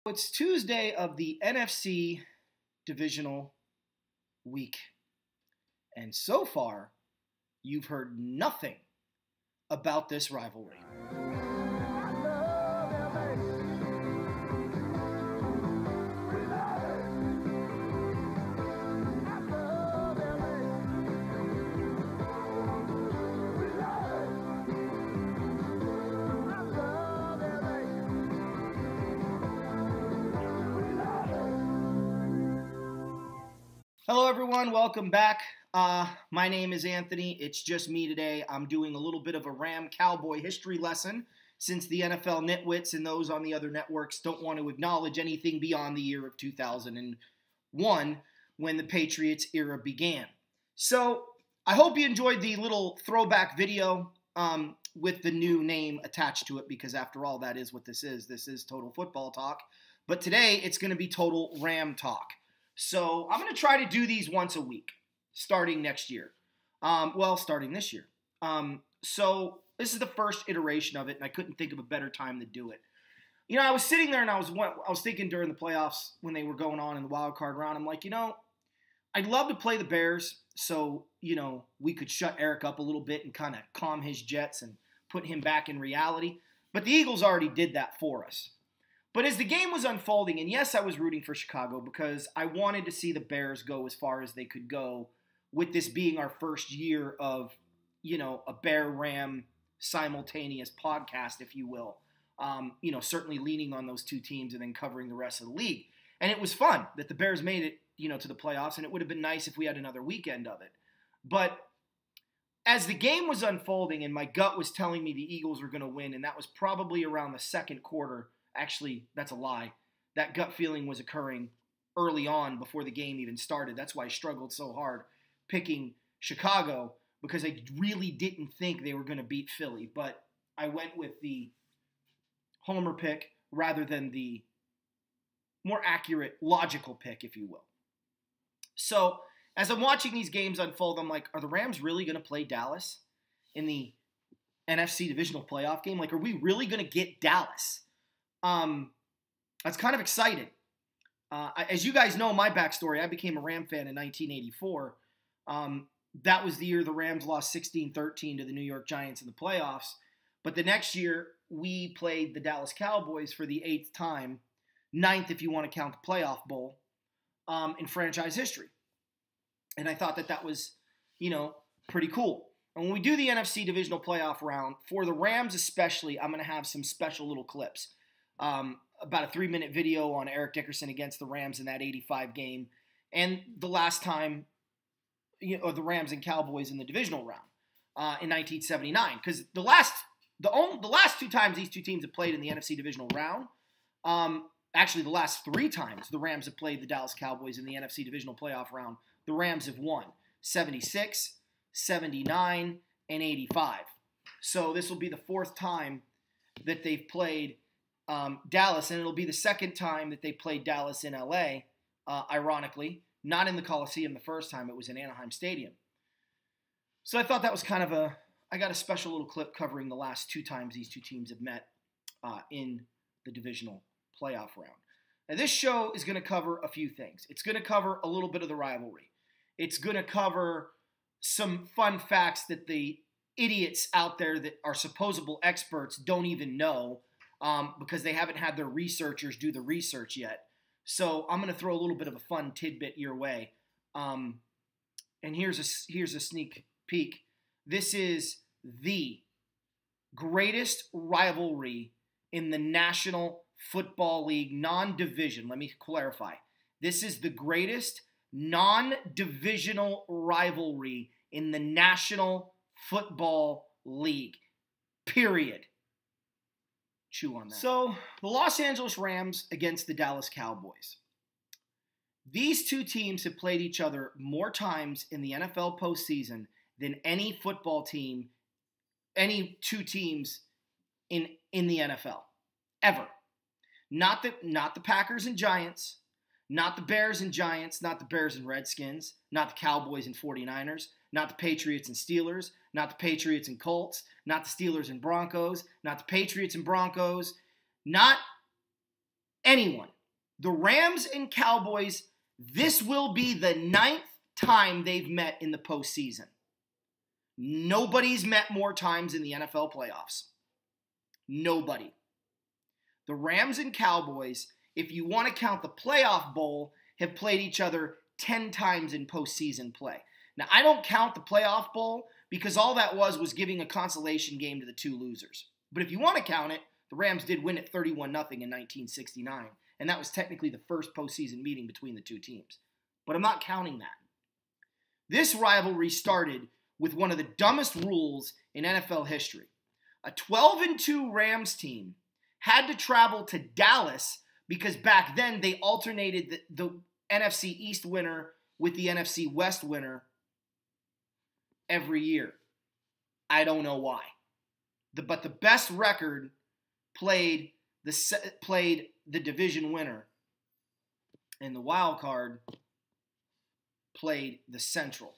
It's Tuesday of the NFC divisional week. And so far, you've heard nothing about this rivalry. Hello, everyone. Welcome back. My name is Anthony. It's just me today. I'm doing a little bit of a Cowboy history lesson since the NFL nitwits and those on the other networks don't want to acknowledge anything beyond the year of 2001 when the Patriots era began. So I hope you enjoyed the little throwback video with the new name attached to it because, after all, that is what this is. This is Total Football Talk. But today it's going to be Total Ram Talk. So I'm going to try to do these once a week, starting next year. Starting this year. So this is the first iteration of it, and I couldn't think of a better time to do it. You know, I was sitting there, and I was thinking during the playoffs when they were going on in the wild card round, I'm like, I'd love to play the Bears so, we could shut Eric up a little bit and kind of calm his jets and put him back in reality. But the Eagles already did that for us. But as the game was unfolding, and yes, I was rooting for Chicago because I wanted to see the Bears go as far as they could go with this being our first year of, a Bear-Ram simultaneous podcast, if you will. Certainly leaning on those two teams and then covering the rest of the league. And it was fun that the Bears made it, to the playoffs, and it would have been nice if we had another weekend of it. But as the game was unfolding and my gut was telling me the Eagles were going to win, and that was probably around the second quarter. Actually, that's a lie. That gut feeling was occurring early on before the game even started. That's why I struggled so hard picking Chicago because I really didn't think they were going to beat Philly. But I went with the homer pick rather than the more accurate, logical pick, if you will. So as I'm watching these games unfold, I'm like, are the Rams really going to play Dallas in the NFC divisional playoff game? Like, are we really going to get Dallas? That's kind of exciting. As you guys know, my backstory, I became a Ram fan in 1984. That was the year the Rams lost 16-13 to the New York Giants in the playoffs. But the next year, we played the Dallas Cowboys for the 8th time, 9th if you want to count the playoff bowl, in franchise history. And I thought that was, pretty cool. And when we do the NFC divisional playoff round, for the Rams especially, I'm going to have some special little clips. About a 3-minute video on Eric Dickerson against the Rams in that 85 game, and the last time, the Rams and Cowboys in the divisional round in 1979. Because the last two times these two teams have played in the NFC divisional round, actually the last 3 times the Rams have played the Dallas Cowboys in the NFC divisional playoff round, the Rams have won 76, 79, and 85. So this will be the 4th time that they've played Dallas, and it'll be the 2nd time that they played Dallas in LA, ironically. Not in the Coliseum the first time, it was in Anaheim Stadium. So I thought that was I got a special little clip covering the last 2 times these two teams have met in the divisional playoff round. Now this show is going to cover a few things. It's going to cover a little bit of the rivalry. It's going to cover some fun facts that the idiots out there that are supposable experts don't even know, because they haven't had their researchers do the research yet. So I'm going to throw a little bit of a fun tidbit your way. And here's a sneak peek. This is the greatest rivalry in the National Football League non-division. Let me clarify. This is the greatest non-divisional rivalry in the National Football League. Period. Chew on that. So, the Los Angeles Rams against the Dallas Cowboys. These two teams have played each other more times in the NFL postseason than any football team, any two teams in the NFL. Ever. Not the Packers and Giants, not the Bears and Giants, not the Bears and Redskins, not the Cowboys and 49ers, not the Patriots and Steelers, not the Patriots and Colts, not the Steelers and Broncos, not the Patriots and Broncos, not anyone The Rams and Cowboys, this will be the 9th time they've met in the postseason. Nobody's met more times in the NFL playoffs. Nobody. The Rams and Cowboys, if you want to count the playoff bowl, have played each other 10 times in postseason play. Now, I don't count the playoff bowl because all that was giving a consolation game to the two losers. But if you want to count it, the Rams did win at 31-0 in 1969, and that was technically the first postseason meeting between the two teams. But I'm not counting that. This rivalry started with one of the dumbest rules in NFL history. A 12-2 Rams team had to travel to Dallas because back then they alternated the NFC East winner with the NFC West winner every year. I don't know why. But the best record played the division winner, and the wild card played the Central.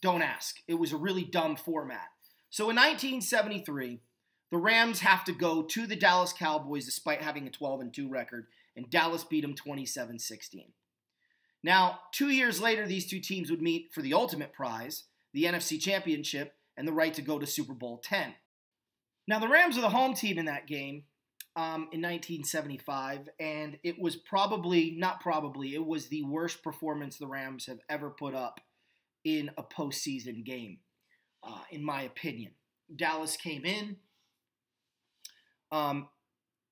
Don't ask. It was a really dumb format. So in 1973, the Rams have to go to the Dallas Cowboys despite having a 12-2 record, and Dallas beat them 27-16. Now, 2 years later, these two teams would meet for the ultimate prize, the NFC Championship, and the right to go to Super Bowl X. Now, the Rams were the home team in that game in 1975, and it was it was the worst performance the Rams have ever put up in a postseason game, in my opinion. Dallas came in.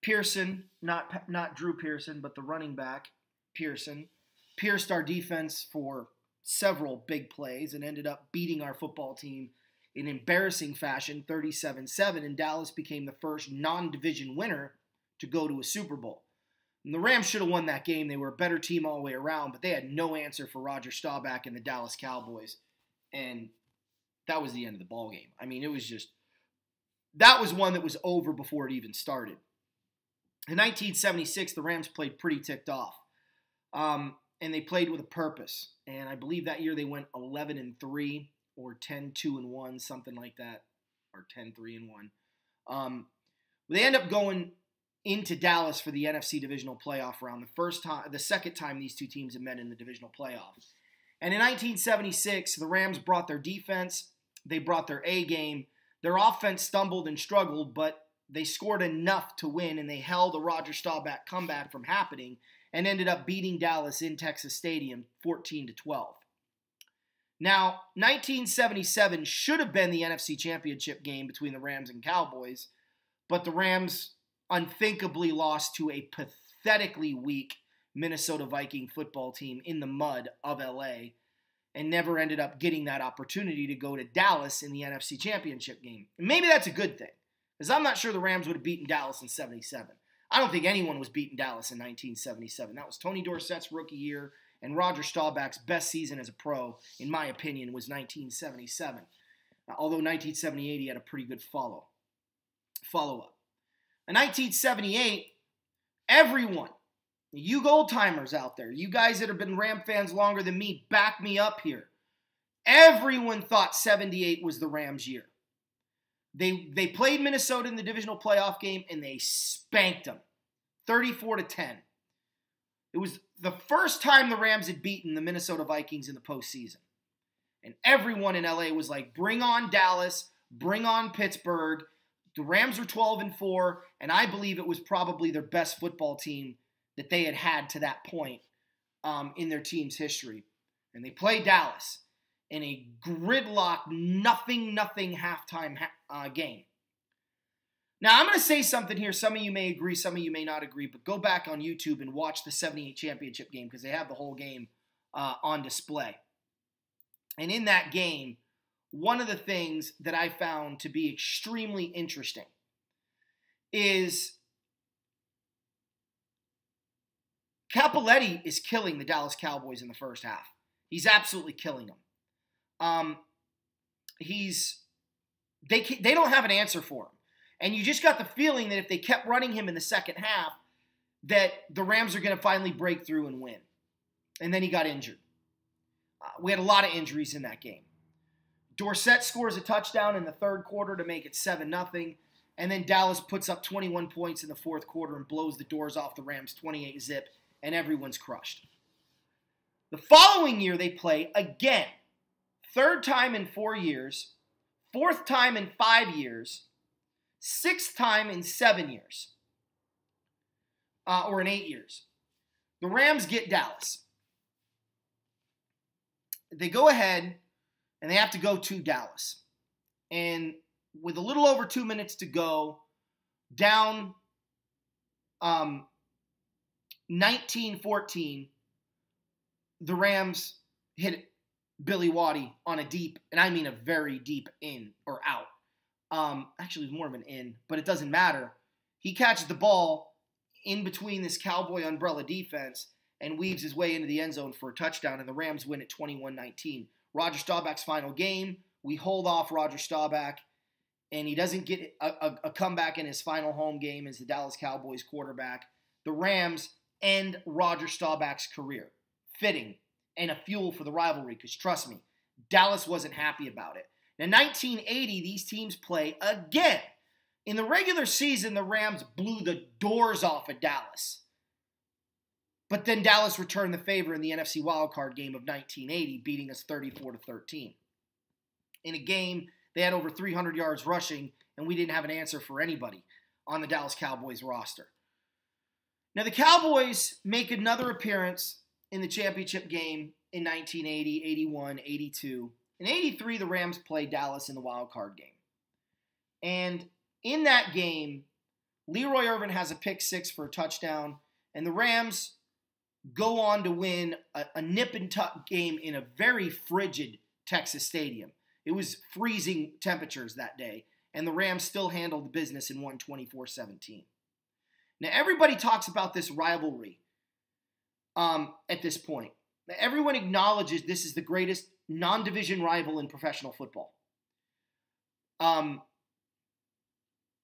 Pearson, not Drew Pearson, but the running back, Pearson, pierced our defense for several big plays and ended up beating our football team in embarrassing fashion, 37-7, and Dallas became the first non-division winner to go to a Super Bowl. And the Rams should have won that game. They were a better team all the way around, but they had no answer for Roger Staubach and the Dallas Cowboys, and that was the end of the ball game. I mean, that was one that was over before it even started. In 1976, the Rams played pretty ticked off, and they played with a purpose. And I believe that year they went 11-3 or 10-2-1, something like that, or 10-3-1. They end up going into Dallas for the NFC divisional playoff round. The second time these two teams have met in the divisional playoff. And in 1976, the Rams brought their defense. They brought their A game. Their offense stumbled and struggled, but they scored enough to win, and they held a Roger Staubach comeback from happening and ended up beating Dallas in Texas Stadium 14-12. Now, 1977 should have been the NFC Championship game between the Rams and Cowboys, but the Rams unthinkably lost to a pathetically weak Minnesota Viking football team in the mud of LA and never ended up getting that opportunity to go to Dallas in the NFC Championship game. And maybe that's a good thing, because I'm not sure the Rams would have beaten Dallas in 77. I don't think anyone was beating Dallas in 1977. That was Tony Dorsett's rookie year, and Roger Staubach's best season as a pro, in my opinion, was 1977. Although 1978, he had a pretty good follow-up. In 1978, everyone, you old-timers out there, you guys that have been Ram fans longer than me, back me up here. Everyone thought 78 was the Rams' year. They played Minnesota in the divisional playoff game, and they spanked them, 34-10. It was the first time the Rams had beaten the Minnesota Vikings in the postseason. And everyone in LA was like, bring on Dallas, bring on Pittsburgh. The Rams were 12-4, and I believe it was probably their best football team that they had had to that point in their team's history. And they played Dallas in a gridlock, nothing halftime game. Now, I'm going to say something here. Some of you may agree, some of you may not agree, but go back on YouTube and watch the 78 championship game because they have the whole game on display. And in that game, one of the things that I found to be extremely interesting is Cappelletti is killing the Dallas Cowboys in the first half. He's absolutely killing them. They don't have an answer for him. And you just got the feeling that if they kept running him in the second half, that the Rams are going to finally break through and win. And then he got injured. We had a lot of injuries in that game. Dorsett scores a touchdown in the third quarter to make it 7-0. And then Dallas puts up 21 points in the fourth quarter and blows the doors off the Rams 28-zip, and everyone's crushed. The following year, they play again. Third time in 4 years, fourth time in 5 years, sixth time in 7 years, or in 8 years. The Rams get Dallas. They go ahead, and they have to go to Dallas. And with a little over 2 minutes to go, down 19-14, the Rams hit Billy Waddy on a deep, and I mean a very deep in or out. Actually, it was more of an in, but it doesn't matter. He catches the ball in between this Cowboy umbrella defense and weaves his way into the end zone for a touchdown, and the Rams win at 21-19. Roger Staubach's final game, we hold off Roger Staubach, and he doesn't get a comeback in his final home game as the Dallas Cowboys quarterback. The Rams end Roger Staubach's career. Fitting and a fuel for the rivalry, because trust me, Dallas wasn't happy about it. Now, 1980, these teams play again. In the regular season, the Rams blew the doors off of Dallas. But then Dallas returned the favor in the NFC wildcard game of 1980, beating us 34-13. In a game, they had over 300 yards rushing, and we didn't have an answer for anybody on the Dallas Cowboys roster. Now, the Cowboys make another appearance in the championship game in 1980, 81, 82. In 83, the Rams played Dallas in the wild card game. And in that game, Leroy Irvin has a pick six for a touchdown, and the Rams go on to win a nip-and-tuck game in a very frigid Texas stadium. It was freezing temperatures that day, and the Rams still handled the business and won 24-17. Now, everybody talks about this rivalry at this point. Everyone acknowledges this is the greatest non-division rival in professional football. And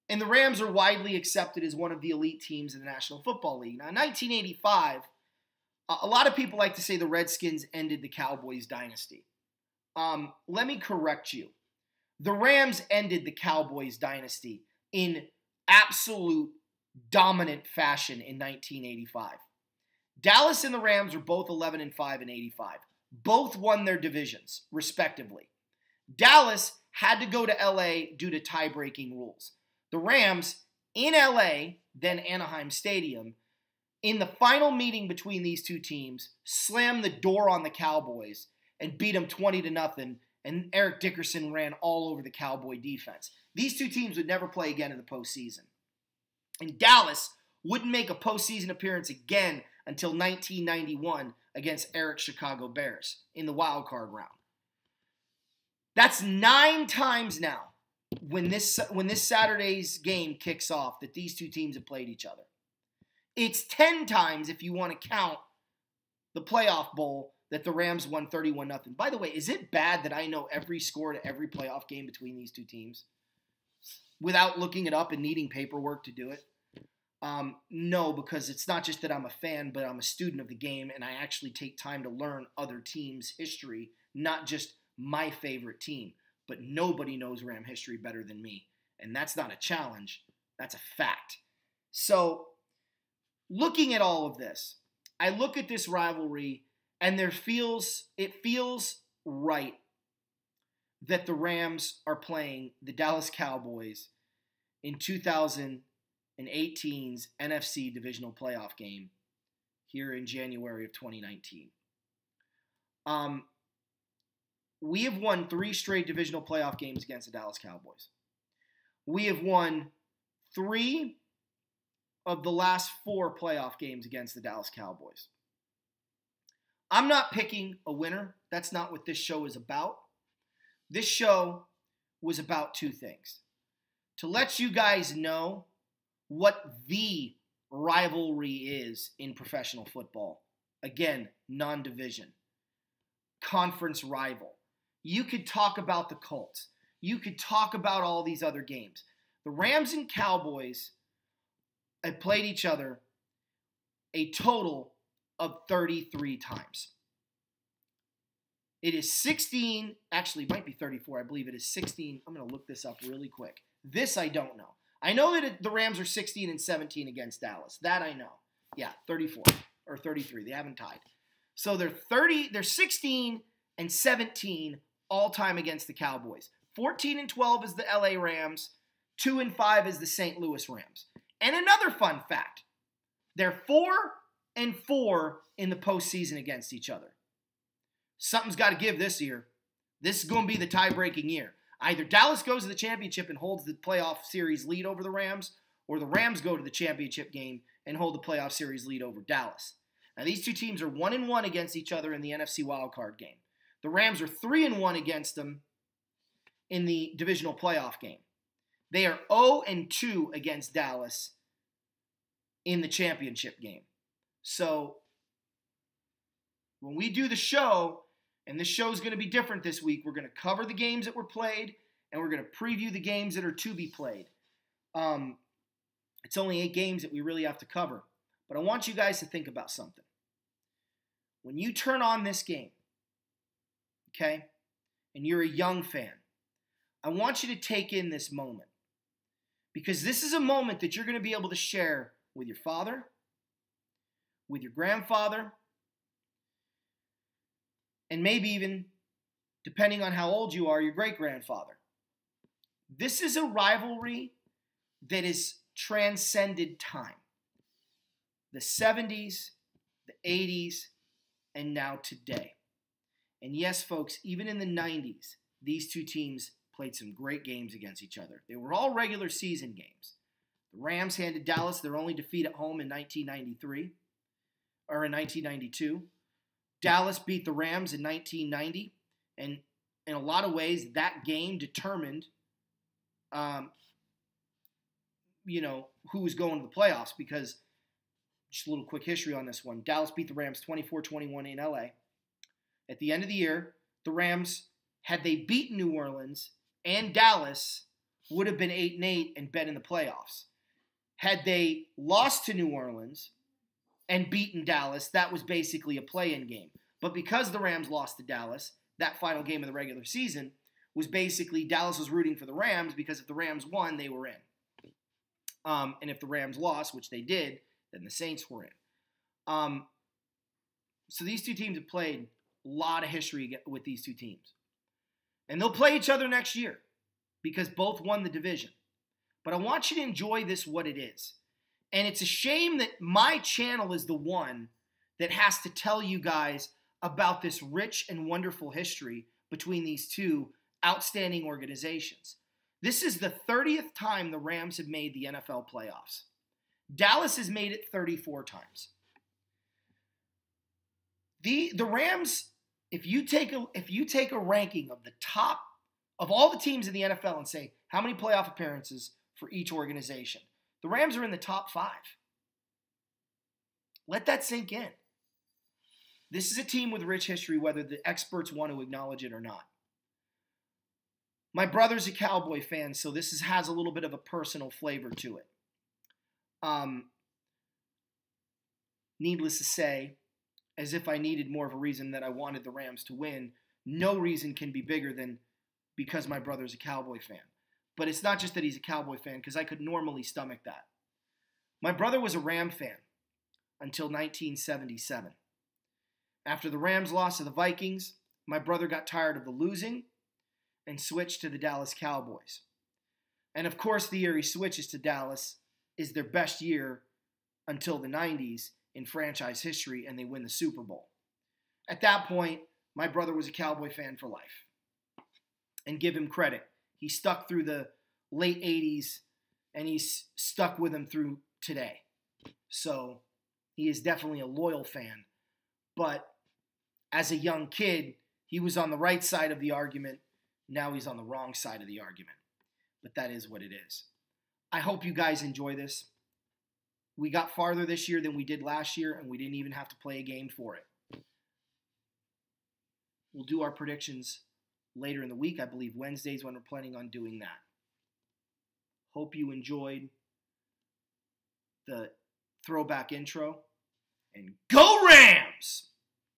the Rams are widely accepted as one of the elite teams in the National Football League. Now, in 1985, a lot of people like to say the Redskins ended the Cowboys dynasty. Let me correct you. The Rams ended the Cowboys dynasty in absolute dominant fashion in 1985. Dallas and the Rams were both 11-5 in 85. Both won their divisions, respectively. Dallas had to go to LA due to tie-breaking rules. The Rams, in LA, then Anaheim Stadium, in the final meeting between these two teams, slammed the door on the Cowboys and beat them 20-0, and Eric Dickerson ran all over the Cowboy defense. These two teams would never play again in the postseason. And Dallas wouldn't make a postseason appearance again until 1991 against Eric's Chicago Bears in the wild card round. That's 9 times now when this Saturday's game kicks off that these two teams have played each other. It's 10 times if you want to count the playoff bowl that the Rams won 31-0. By the way, is it bad that I know every score to every playoff game between these two teams without looking it up and needing paperwork to do it? No, because it's not just that I'm a fan, but I'm a student of the game, and I actually take time to learn other teams' history, not just my favorite team. But nobody knows Ram history better than me, and that's not a challenge. That's a fact. So, looking at all of this, I look at this rivalry, and it feels right that the Rams are playing the Dallas Cowboys in 2018's NFC Divisional Playoff game here in January of 2019. We have won 3 straight divisional playoff games against the Dallas Cowboys. We have won 3 of the last 4 playoff games against the Dallas Cowboys. I'm not picking a winner. That's not what this show is about. This show was about 2 things. To let you guys know what the rivalry is in professional football. Again, non-division. Conference rival. You could talk about the Colts. You could talk about all these other games. The Rams and Cowboys have played each other a total of 33 times. It is 16, actually it might be 34, I believe it is 16. I'm going to look this up really quick. This I don't know. I know that the Rams are 16-17 against Dallas. That I know. Yeah, 34 or 33. They haven't tied. So they're 16-17 all time against the Cowboys. 14-12 is the LA Rams. 2-5 is the St. Louis Rams. And another fun fact, they're 4-4 in the postseason against each other. Something's got to give this year. This is going to be the tie-breaking year. Either Dallas goes to the championship and holds the playoff series lead over the Rams, or the Rams go to the championship game and hold the playoff series lead over Dallas. Now, these two teams are 1-1 against each other in the NFC wildcard game. The Rams are 3-1 against them in the divisional playoff game. They are 0-2 against Dallas in the championship game. So, when we do the show, and this show is going to be different this week, we're going to cover the games that were played, and we're going to preview the games that are to be played. It's only 8 games that we really have to cover. But I want you guys to think about something. When you turn on this game, okay, and you're a young fan, I want you to take in this moment. Because this is a moment that you're going to be able to share with your father, with your grandfather, and maybe even, depending on how old you are, your great-grandfather. This is a rivalry that has transcended time. The 70s, the 80s, and now today. And yes, folks, even in the 90s, these two teams played some great games against each other. They were all regular season games. The Rams handed Dallas their only defeat at home in 1993, or in 1992. Dallas beat the Rams in 1990, and in a lot of ways, that game determined, who was going to the playoffs, because just a little quick history on this one. Dallas beat the Rams 24-21 in LA. At the end of the year, the Rams, had they beaten New Orleans and Dallas, would have been 8-8 and been in the playoffs. Had they lost to New Orleans and beaten Dallas, that was basically a play-in game. But because the Rams lost to Dallas, that final game of the regular season was basically Dallas was rooting for the Rams, because if the Rams won, they were in. And if the Rams lost, which they did, then the Saints were in. So these two teams have played a lot of history with these two teams. And they'll play each other next year because both won the division. But I want you to enjoy this what it is. And it's a shame that my channel is the one that has to tell you guys about this rich and wonderful history between these two outstanding organizations. This is the 30th time the Rams have made the NFL playoffs. Dallas has made it 34 times. The Rams, if you take a ranking of the top of all the teams in the NFL and say how many playoff appearances for each organization, the Rams are in the top 5. Let that sink in. This is a team with rich history, whether the experts want to acknowledge it or not. My brother's a Cowboy fan, so this has a little bit of a personal flavor to it. Needless to say, as if I needed more of a reason that I wanted the Rams to win, no reason can be bigger than because my brother's a Cowboy fan. But it's not just that he's a Cowboy fan, because I could normally stomach that. My brother was a Ram fan until 1977. After the Rams lost to the Vikings, my brother got tired of the losing and switched to the Dallas Cowboys. And of course, the year he switches to Dallas is their best year until the 90s in franchise history, and they win the Super Bowl. At that point, my brother was a Cowboy fan for life. And give him credit. He stuck through the late 80s, and he's stuck with them through today. So he is definitely a loyal fan. But as a young kid, he was on the right side of the argument. Now he's on the wrong side of the argument. But that is what it is. I hope you guys enjoy this. We got farther this year than we did last year, and we didn't even have to play a game for it. We'll do our predictions later in the week. I believe Wednesdays when we're planning on doing that. Hope you enjoyed the throwback intro. And go Rams!